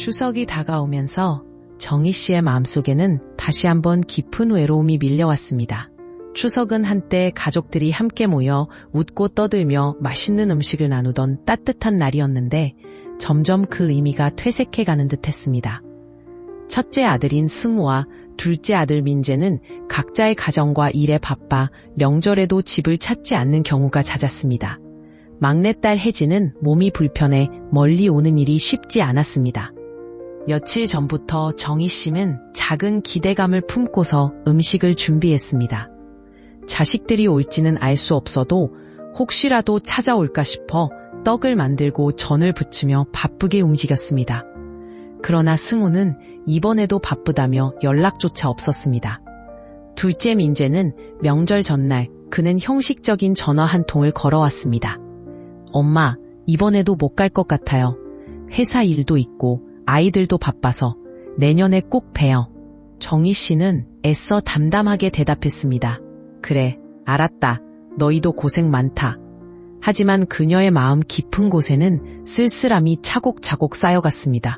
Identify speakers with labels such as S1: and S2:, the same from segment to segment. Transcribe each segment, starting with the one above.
S1: 추석이 다가오면서 정희 씨의 마음속에는 다시 한번 깊은 외로움이 밀려왔습니다. 추석은 한때 가족들이 함께 모여 웃고 떠들며 맛있는 음식을 나누던 따뜻한 날이었는데 점점 그 의미가 퇴색해가는 듯했습니다. 첫째 아들인 승우와 둘째 아들 민재는 각자의 가정과 일에 바빠 명절에도 집을 찾지 않는 경우가 잦았습니다. 막내딸 혜진은 몸이 불편해 멀리 오는 일이 쉽지 않았습니다. 며칠 전부터 정희 씨는 작은 기대감을 품고서 음식을 준비했습니다. 자식들이 올지는 알 수 없어도 혹시라도 찾아올까 싶어 떡을 만들고 전을 부치며 바쁘게 움직였습니다. 그러나 승우는 이번에도 바쁘다며 연락조차 없었습니다. 둘째 민재는 명절 전날 그는 형식적인 전화 한 통을 걸어왔습니다. 엄마, 이번에도 못 갈 것 같아요. 회사 일도 있고 아이들도 바빠서 내년에 꼭 봬요. 정희 씨는 애써 담담하게 대답했습니다. 그래, 알았다. 너희도 고생 많다. 하지만 그녀의 마음 깊은 곳에는 쓸쓸함이 차곡차곡 쌓여갔습니다.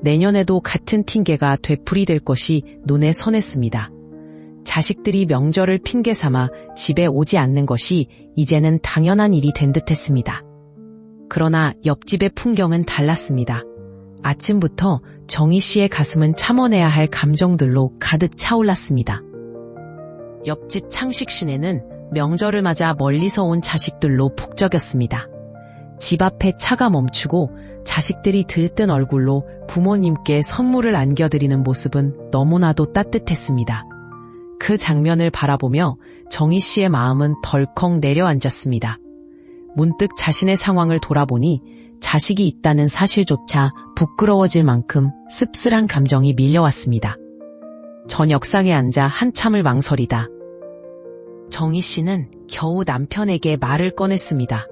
S1: 내년에도 같은 핑계가 되풀이될 것이 눈에 선했습니다. 자식들이 명절을 핑계 삼아 집에 오지 않는 것이 이제는 당연한 일이 된 듯했습니다. 그러나 옆집의 풍경은 달랐습니다. 아침부터 정희 씨의 가슴은 참아내야 할 감정들로 가득 차올랐습니다. 옆집 창식 씨네는 명절을 맞아 멀리서 온 자식들로 북적였습니다. 집 앞에 차가 멈추고 자식들이 들뜬 얼굴로 부모님께 선물을 안겨드리는 모습은 너무나도 따뜻했습니다. 그 장면을 바라보며 정희 씨의 마음은 덜컥 내려앉았습니다. 문득 자신의 상황을 돌아보니 자식이 있다는 사실조차 부끄러워질 만큼 씁쓸한 감정이 밀려왔습니다. 저녁상에 앉아 한참을 망설이다 정희 씨는 겨우 남편에게 말을 꺼냈습니다.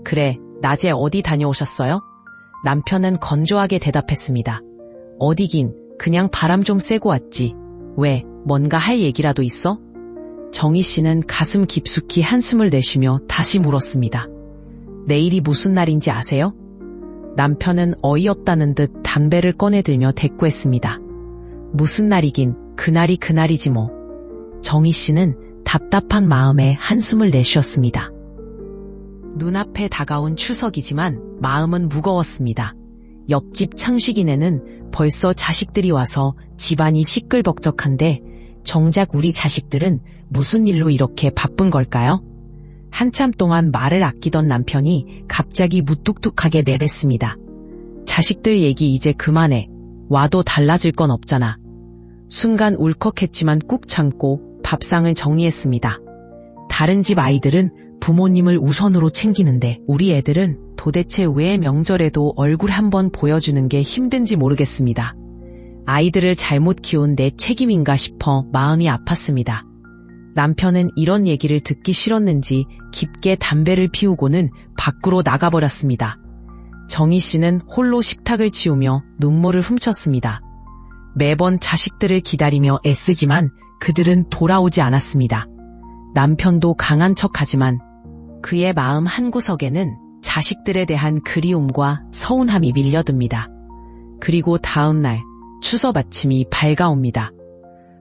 S1: 그래, 낮에 어디 다녀오셨어요? 남편은 건조하게 대답했습니다. 어디긴, 그냥 바람 좀 쐬고 왔지. 왜, 뭔가 할 얘기라도 있어? 정희 씨는 가슴 깊숙이 한숨을 내쉬며 다시 물었습니다. 내일이 무슨 날인지 아세요? 남편은 어이없다는 듯 담배를 꺼내들며 대꾸했습니다. 무슨 날이긴, 그날이 그날이지 뭐. 정희 씨는 답답한 마음에 한숨을 내쉬었습니다. 눈앞에 다가온 추석이지만 마음은 무거웠습니다. 옆집 창식이네는 벌써 자식들이 와서 집안이 시끌벅적한데 정작 우리 자식들은 무슨 일로 이렇게 바쁜 걸까요? 한참 동안 말을 아끼던 남편이 갑자기 무뚝뚝하게 내뱉습니다. 자식들 얘기 이제 그만해. 와도 달라질 건 없잖아. 순간 울컥했지만 꾹 참고 밥상을 정리했습니다. 다른 집 아이들은 부모님을 우선으로 챙기는데 우리 애들은 도대체 왜 명절에도 얼굴 한번 보여주는 게 힘든지 모르겠습니다. 아이들을 잘못 키운 내 책임인가 싶어 마음이 아팠습니다. 남편은 이런 얘기를 듣기 싫었는지 깊게 담배를 피우고는 밖으로 나가버렸습니다. 정희 씨는 홀로 식탁을 치우며 눈물을 훔쳤습니다. 매번 자식들을 기다리며 애쓰지만 그들은 돌아오지 않았습니다. 남편도 강한 척하지만 그의 마음 한구석에는 자식들에 대한 그리움과 서운함이 밀려듭니다. 그리고 다음 날 추석 아침이 밝아옵니다.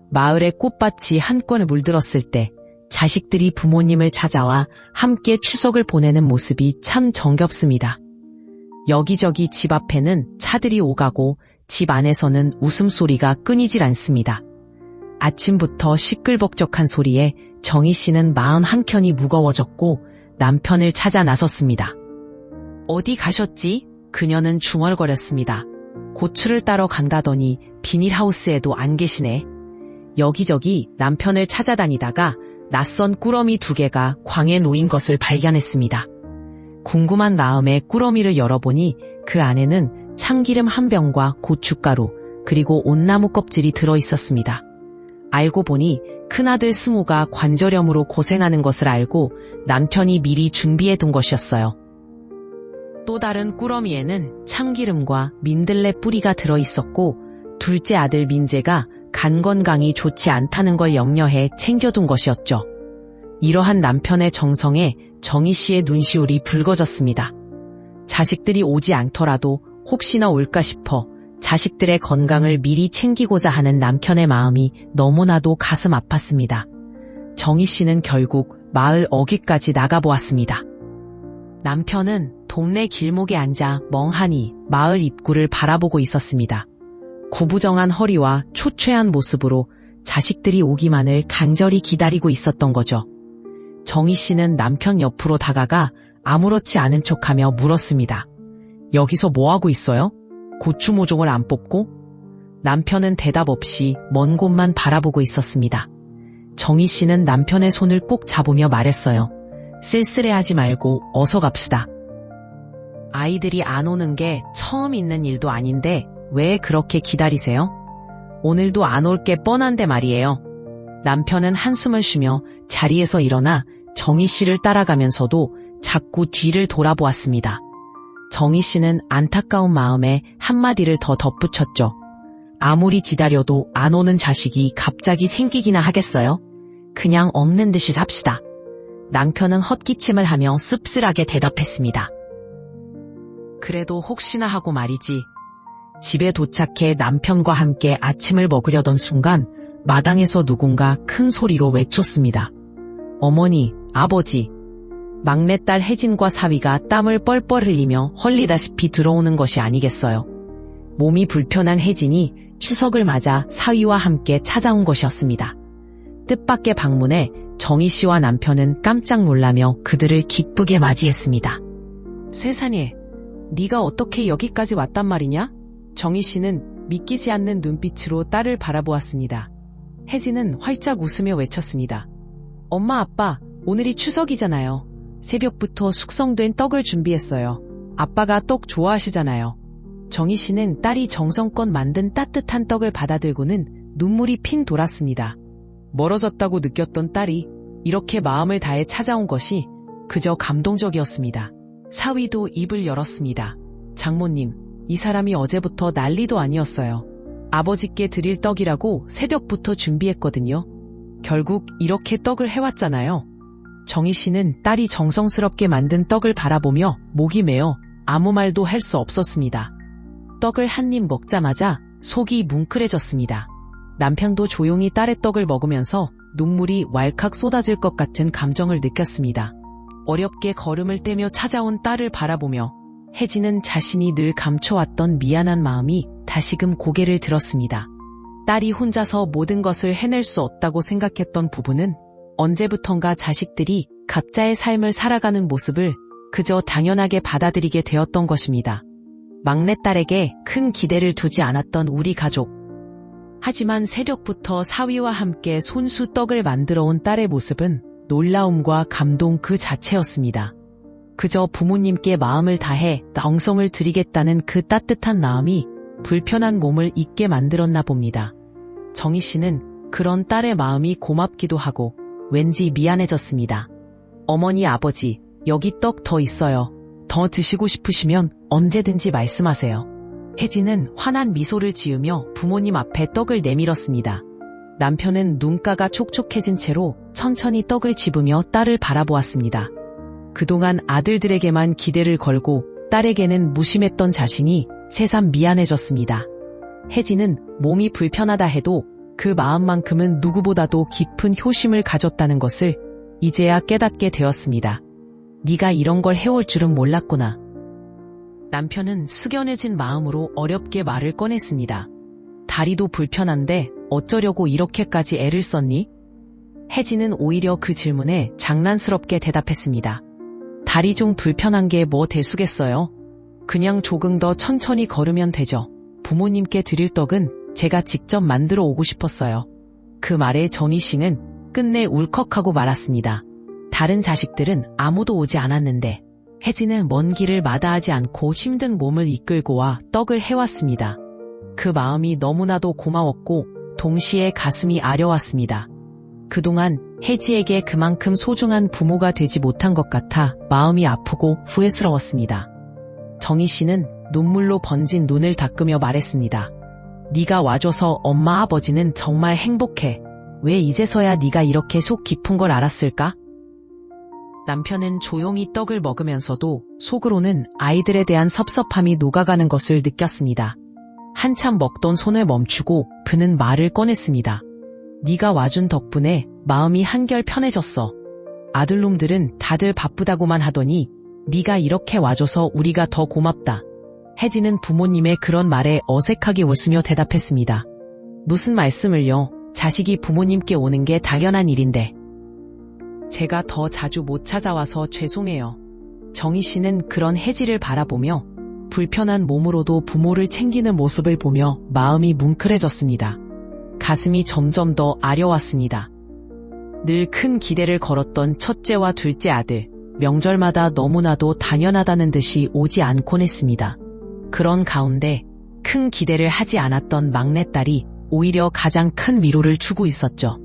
S1: 마을의 꽃밭이 한껏 물들었을 때 자식들이 부모님을 찾아와 함께 추석을 보내는 모습이 참 정겹습니다. 여기저기 집 앞에는 차들이 오가고 집 안에서는 웃음소리가 끊이질 않습니다. 아침부터 시끌벅적한 소리에 정희 씨는 마음 한켠이 무거워졌고 남편을 찾아 나섰습니다. 어디 가셨지? 그녀는 중얼거렸습니다. 고추를 따러 간다더니 비닐하우스에도 안 계시네. 여기저기 남편을 찾아다니다가 낯선 꾸러미 2개가 광에 놓인 것을 발견했습니다. 궁금한 마음에 꾸러미를 열어보니 그 안에는 참기름 1병과 고춧가루 그리고 온나무 껍질이 들어있었습니다. 알고 보니 큰아들 승우가 관절염으로 고생하는 것을 알고 남편이 미리 준비해둔 것이었어요. 또 다른 꾸러미에는 참기름과 민들레 뿌리가 들어있었고 둘째 아들 민재가 간 건강이 좋지 않다는 걸 염려해 챙겨둔 것이었죠. 이러한 남편의 정성에 정희 씨의 눈시울이 붉어졌습니다. 자식들이 오지 않더라도 혹시나 올까 싶어 자식들의 건강을 미리 챙기고자 하는 남편의 마음이 너무나도 가슴 아팠습니다. 정희 씨는 결국 마을 어귀까지 나가보았습니다. 남편은 동네 길목에 앉아 멍하니 마을 입구를 바라보고 있었습니다. 구부정한 허리와 초췌한 모습으로 자식들이 오기만을 간절히 기다리고 있었던 거죠. 정희 씨는 남편 옆으로 다가가 아무렇지 않은 척하며 물었습니다. 여기서 뭐하고 있어요? 고추 모종을 안 뽑고? 남편은 대답 없이 먼 곳만 바라보고 있었습니다. 정희 씨는 남편의 손을 꼭 잡으며 말했어요. 쓸쓸해하지 말고 어서 갑시다. 아이들이 안 오는 게 처음 있는 일도 아닌데 왜 그렇게 기다리세요? 오늘도 안 올 게 뻔한데 말이에요. 남편은 한숨을 쉬며 자리에서 일어나 정희 씨를 따라가면서도 자꾸 뒤를 돌아보았습니다. 정희 씨는 안타까운 마음에 한마디를 더 덧붙였죠. 아무리 기다려도 안 오는 자식이 갑자기 생기기나 하겠어요? 그냥 없는 듯이 삽시다. 남편은 헛기침을 하며 씁쓸하게 대답했습니다. 그래도 혹시나 하고 말이지. 집에 도착해 남편과 함께 아침을 먹으려던 순간 마당에서 누군가 큰 소리로 외쳤습니다. 어머니, 아버지. 막내딸 혜진과 사위가 땀을 뻘뻘 흘리며 헐리다시피 들어오는 것이 아니겠어요. 몸이 불편한 혜진이 추석을 맞아 사위와 함께 찾아온 것이었습니다. 뜻밖의 방문에 정희 씨와 남편은 깜짝 놀라며 그들을 기쁘게 맞이했습니다. 세상에, 네가 어떻게 여기까지 왔단 말이냐? 정희 씨는 믿기지 않는 눈빛으로 딸을 바라보았습니다. 혜진은 활짝 웃으며 외쳤습니다. 엄마, 아빠, 오늘이 추석이잖아요. 새벽부터 숙성된 떡을 준비했어요. 아빠가 떡 좋아하시잖아요. 정희 씨는 딸이 정성껏 만든 따뜻한 떡을 받아들고는 눈물이 핀 돌았습니다. 멀어졌다고 느꼈던 딸이 이렇게 마음을 다해 찾아온 것이 그저 감동적이었습니다. 사위도 입을 열었습니다. 장모님, 이 사람이 어제부터 난리도 아니었어요. 아버지께 드릴 떡이라고 새벽부터 준비했거든요. 결국 이렇게 떡을 해왔잖아요. 정희 씨는 딸이 정성스럽게 만든 떡을 바라보며 목이 메어 아무 말도 할 수 없었습니다. 떡을 한 입 먹자마자 속이 뭉클해졌습니다. 남편도 조용히 딸의 떡을 먹으면서 눈물이 왈칵 쏟아질 것 같은 감정을 느꼈습니다. 어렵게 걸음을 떼며 찾아온 딸을 바라보며 혜진은 자신이 늘 감춰왔던 미안한 마음이 다시금 고개를 들었습니다. 딸이 혼자서 모든 것을 해낼 수 없다고 생각했던 부부는 언제부턴가 자식들이 각자의 삶을 살아가는 모습을 그저 당연하게 받아들이게 되었던 것입니다. 막내딸에게 큰 기대를 두지 않았던 우리 가족. 하지만 새벽부터 사위와 함께 손수 떡을 만들어 온 딸의 모습은 놀라움과 감동 그 자체였습니다. 그저 부모님께 마음을 다해 정성을 드리겠다는 그 따뜻한 마음이 불편한 몸을 잊게 만들었나 봅니다. 정희 씨는 그런 딸의 마음이 고맙기도 하고 왠지 미안해졌습니다. 어머니, 아버지, 여기 떡 더 있어요. 더 드시고 싶으시면 언제든지 말씀하세요. 혜진은 환한 미소를 지으며 부모님 앞에 떡을 내밀었습니다. 남편은 눈가가 촉촉해진 채로 천천히 떡을 집으며 딸을 바라보았습니다. 그동안 아들들에게만 기대를 걸고 딸에게는 무심했던 자신이 새삼 미안해졌습니다. 혜진은 몸이 불편하다 해도 그 마음만큼은 누구보다도 깊은 효심을 가졌다는 것을 이제야 깨닫게 되었습니다. 네가 이런 걸 해올 줄은 몰랐구나. 남편은 숙연해진 마음으로 어렵게 말을 꺼냈습니다. 다리도 불편한데 어쩌려고 이렇게까지 애를 썼니? 혜진은 오히려 그 질문에 장난스럽게 대답했습니다. 다리 좀 불편한 게 뭐 대수겠어요? 그냥 조금 더 천천히 걸으면 되죠. 부모님께 드릴 떡은 제가 직접 만들어 오고 싶었어요. 그 말에 정희 씨는 끝내 울컥하고 말았습니다. 다른 자식들은 아무도 오지 않았는데 혜진은 먼 길을 마다하지 않고 힘든 몸을 이끌고 와 떡을 해왔습니다. 그 마음이 너무나도 고마웠고 동시에 가슴이 아려왔습니다. 그동안 혜지에게 그만큼 소중한 부모가 되지 못한 것 같아 마음이 아프고 후회스러웠습니다. 정희 씨는 눈물로 번진 눈을 닦으며 말했습니다. 네가 와줘서 엄마 아버지는 정말 행복해. 왜 이제서야 네가 이렇게 속 깊은 걸 알았을까? 남편은 조용히 떡을 먹으면서도 속으로는 아이들에 대한 섭섭함이 녹아가는 것을 느꼈습니다. 한참 먹던 손을 멈추고 그는 말을 꺼냈습니다. 네가 와준 덕분에 마음이 한결 편해졌어. 아들놈들은 다들 바쁘다고만 하더니 네가 이렇게 와줘서 우리가 더 고맙다. 혜진은 부모님의 그런 말에 어색하게 웃으며 대답했습니다. 무슨 말씀을요? 자식이 부모님께 오는 게 당연한 일인데. 제가 더 자주 못 찾아와서 죄송해요. 정희 씨는 그런 혜지를 바라보며 불편한 몸으로도 부모를 챙기는 모습을 보며 마음이 뭉클해졌습니다. 가슴이 점점 더 아려왔습니다. 늘 큰 기대를 걸었던 첫째와 둘째 아들, 명절마다 너무나도 당연하다는 듯이 오지 않곤 했습니다. 그런 가운데 큰 기대를 하지 않았던 막내딸이 오히려 가장 큰 위로를 주고 있었죠.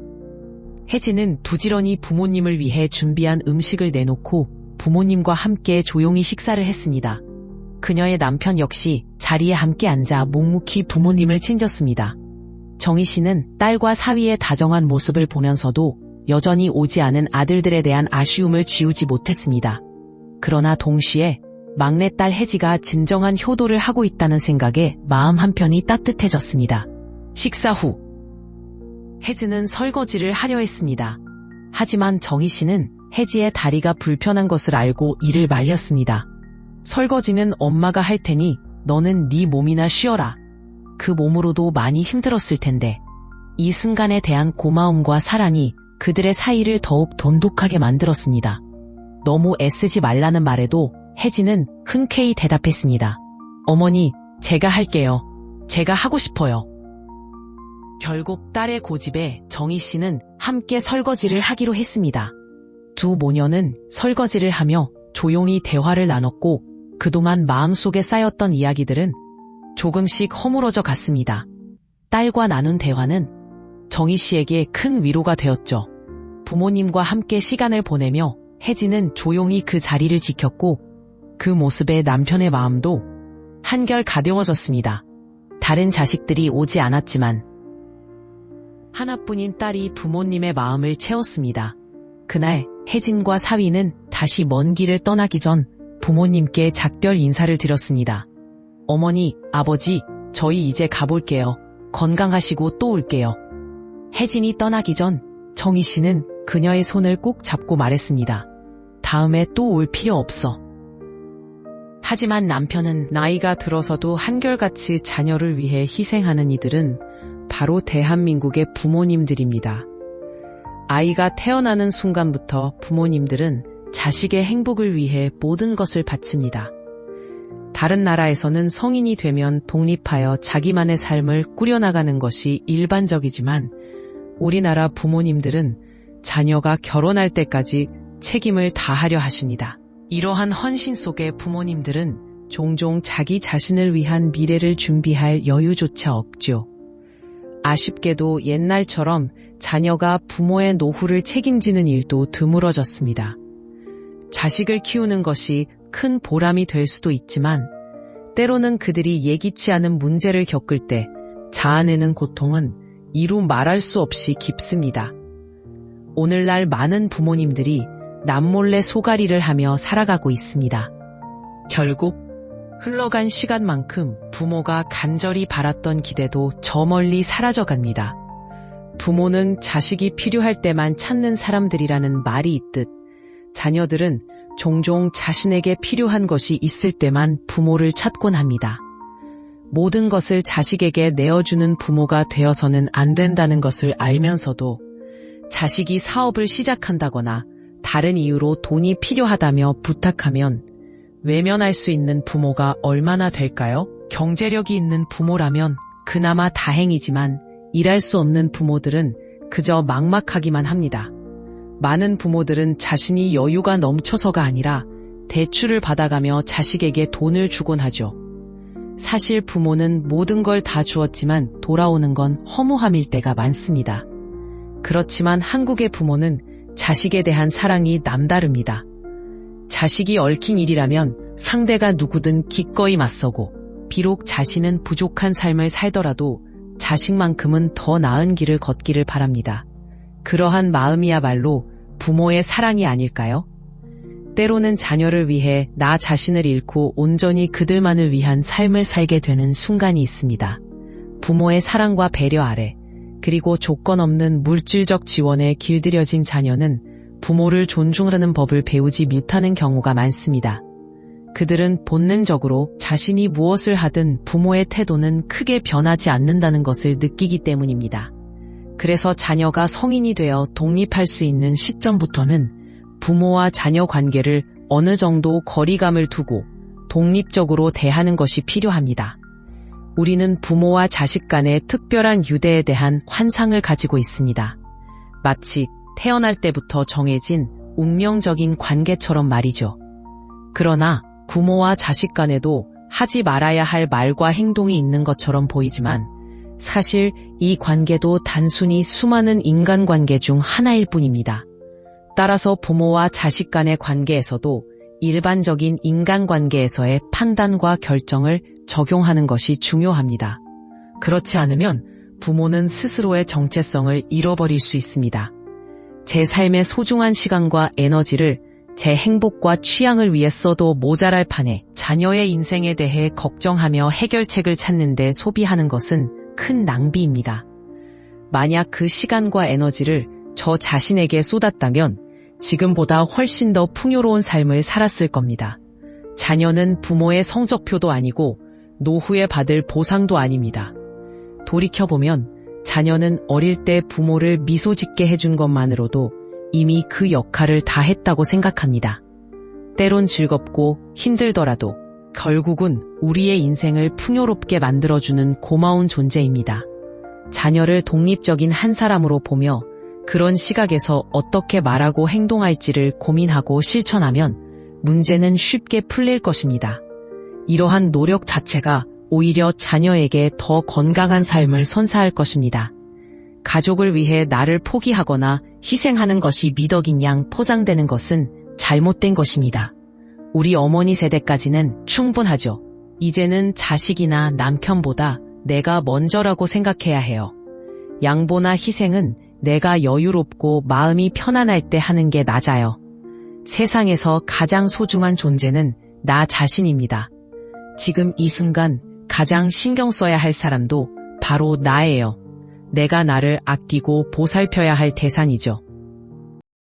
S1: 혜진은 부지런히 부모님을 위해 준비한 음식을 내놓고 부모님과 함께 조용히 식사를 했습니다. 그녀의 남편 역시 자리에 함께 앉아 묵묵히 부모님을 챙겼습니다. 정희 씨는 딸과 사위의 다정한 모습을 보면서도 여전히 오지 않은 아들들에 대한 아쉬움을 지우지 못했습니다. 그러나 동시에 막내딸 혜지가 진정한 효도를 하고 있다는 생각에 마음 한편이 따뜻해졌습니다. 식사 후 혜지는 설거지를 하려 했습니다. 하지만 정희 씨는 혜지의 다리가 불편한 것을 알고 이를 말렸습니다. 설거지는 엄마가 할 테니 너는 네 몸이나 쉬어라. 그 몸으로도 많이 힘들었을 텐데. 이 순간에 대한 고마움과 사랑이 그들의 사이를 더욱 돈독하게 만들었습니다. 너무 애쓰지 말라는 말에도 혜지는 흔쾌히 대답했습니다. 어머니, 제가 할게요. 제가 하고 싶어요. 결국 딸의 고집에 정희 씨는 함께 설거지를 하기로 했습니다. 두 모녀는 설거지를 하며 조용히 대화를 나눴고 그동안 마음속에 쌓였던 이야기들은 조금씩 허물어져 갔습니다. 딸과 나눈 대화는 정희 씨에게 큰 위로가 되었죠. 부모님과 함께 시간을 보내며 혜지는 조용히 그 자리를 지켰고 그 모습에 남편의 마음도 한결 가벼워졌습니다. 다른 자식들이 오지 않았지만 하나뿐인 딸이 부모님의 마음을 채웠습니다. 그날 혜진과 사위는 다시 먼 길을 떠나기 전 부모님께 작별 인사를 드렸습니다. 어머니, 아버지, 저희 이제 가볼게요. 건강하시고 또 올게요. 혜진이 떠나기 전 정희 씨는 그녀의 손을 꼭 잡고 말했습니다. 다음에 또 올 필요 없어. 하지만 남편은 나이가 들어서도 한결같이 자녀를 위해 희생하는 이들은 바로 대한민국의 부모님들입니다. 아이가 태어나는 순간부터 부모님들은 자식의 행복을 위해 모든 것을 바칩니다. 다른 나라에서는 성인이 되면 독립하여 자기만의 삶을 꾸려나가는 것이 일반적이지만 우리나라 부모님들은 자녀가 결혼할 때까지 책임을 다하려 하십니다. 이러한 헌신 속에 부모님들은 종종 자기 자신을 위한 미래를 준비할 여유조차 없죠. 아쉽게도 옛날처럼 자녀가 부모의 노후를 책임지는 일도 드물어졌습니다. 자식을 키우는 것이 큰 보람이 될 수도 있지만 때로는 그들이 예기치 않은 문제를 겪을 때 자아내는 고통은 이루 말할 수 없이 깊습니다. 오늘날 많은 부모님들이 남몰래 소갈이를 하며 살아가고 있습니다. 결국 흘러간 시간만큼 부모가 간절히 바랐던 기대도 저 멀리 사라져갑니다. 부모는 자식이 필요할 때만 찾는 사람들이라는 말이 있듯 자녀들은 종종 자신에게 필요한 것이 있을 때만 부모를 찾곤 합니다. 모든 것을 자식에게 내어주는 부모가 되어서는 안 된다는 것을 알면서도 자식이 사업을 시작한다거나 다른 이유로 돈이 필요하다며 부탁하면 외면할 수 있는 부모가 얼마나 될까요? 경제력이 있는 부모라면 그나마 다행이지만 일할 수 없는 부모들은 그저 막막하기만 합니다. 많은 부모들은 자신이 여유가 넘쳐서가 아니라 대출을 받아가며 자식에게 돈을 주곤 하죠. 사실 부모는 모든 걸 다 주었지만 돌아오는 건 허무함일 때가 많습니다. 그렇지만 한국의 부모는 자식에 대한 사랑이 남다릅니다. 자식이 얽힌 일이라면 상대가 누구든 기꺼이 맞서고 비록 자신은 부족한 삶을 살더라도 자식만큼은 더 나은 길을 걷기를 바랍니다. 그러한 마음이야말로 부모의 사랑이 아닐까요? 때로는 자녀를 위해 나 자신을 잃고 온전히 그들만을 위한 삶을 살게 되는 순간이 있습니다. 부모의 사랑과 배려 아래, 그리고 조건 없는 물질적 지원에 길들여진 자녀는 부모를 존중하는 법을 배우지 못하는 경우가 많습니다. 그들은 본능적으로 자신이 무엇을 하든 부모의 태도는 크게 변하지 않는다는 것을 느끼기 때문입니다. 그래서 자녀가 성인이 되어 독립할 수 있는 시점부터는 부모와 자녀 관계를 어느 정도 거리감을 두고 독립적으로 대하는 것이 필요합니다. 우리는 부모와 자식 간의 특별한 유대에 대한 환상을 가지고 있습니다. 마치 태어날 때부터 정해진 운명적인 관계처럼 말이죠. 그러나 부모와 자식 간에도 하지 말아야 할 말과 행동이 있는 것처럼 보이지만 사실 이 관계도 단순히 수많은 인간관계 중 하나일 뿐입니다. 따라서 부모와 자식 간의 관계에서도 일반적인 인간관계에서의 판단과 결정을 적용하는 것이 중요합니다. 그렇지 않으면 부모는 스스로의 정체성을 잃어버릴 수 있습니다. 제 삶의 소중한 시간과 에너지를 제 행복과 취향을 위해 써도 모자랄 판에 자녀의 인생에 대해 걱정하며 해결책을 찾는 데 소비하는 것은 큰 낭비입니다. 만약 그 시간과 에너지를 저 자신에게 쏟았다면 지금보다 훨씬 더 풍요로운 삶을 살았을 겁니다. 자녀는 부모의 성적표도 아니고 노후에 받을 보상도 아닙니다. 돌이켜보면 자녀는 어릴 때 부모를 미소 짓게 해준 것만으로도 이미 그 역할을 다 했다고 생각합니다. 때론 즐겁고 힘들더라도 결국은 우리의 인생을 풍요롭게 만들어주는 고마운 존재입니다. 자녀를 독립적인 한 사람으로 보며 그런 시각에서 어떻게 말하고 행동할지를 고민하고 실천하면 문제는 쉽게 풀릴 것입니다. 이러한 노력 자체가 오히려 자녀에게 더 건강한 삶을 선사할 것입니다. 가족을 위해 나를 포기하거나 희생하는 것이 미덕인 양 포장되는 것은 잘못된 것입니다. 우리 어머니 세대까지는 충분하죠. 이제는 자식이나 남편보다 내가 먼저라고 생각해야 해요. 양보나 희생은 내가 여유롭고 마음이 편안할 때 하는 게 맞아요. 세상에서 가장 소중한 존재는 나 자신입니다. 지금 이 순간 가장 신경 써야 할 사람도 바로 나예요. 내가 나를 아끼고 보살펴야 할 대상이죠.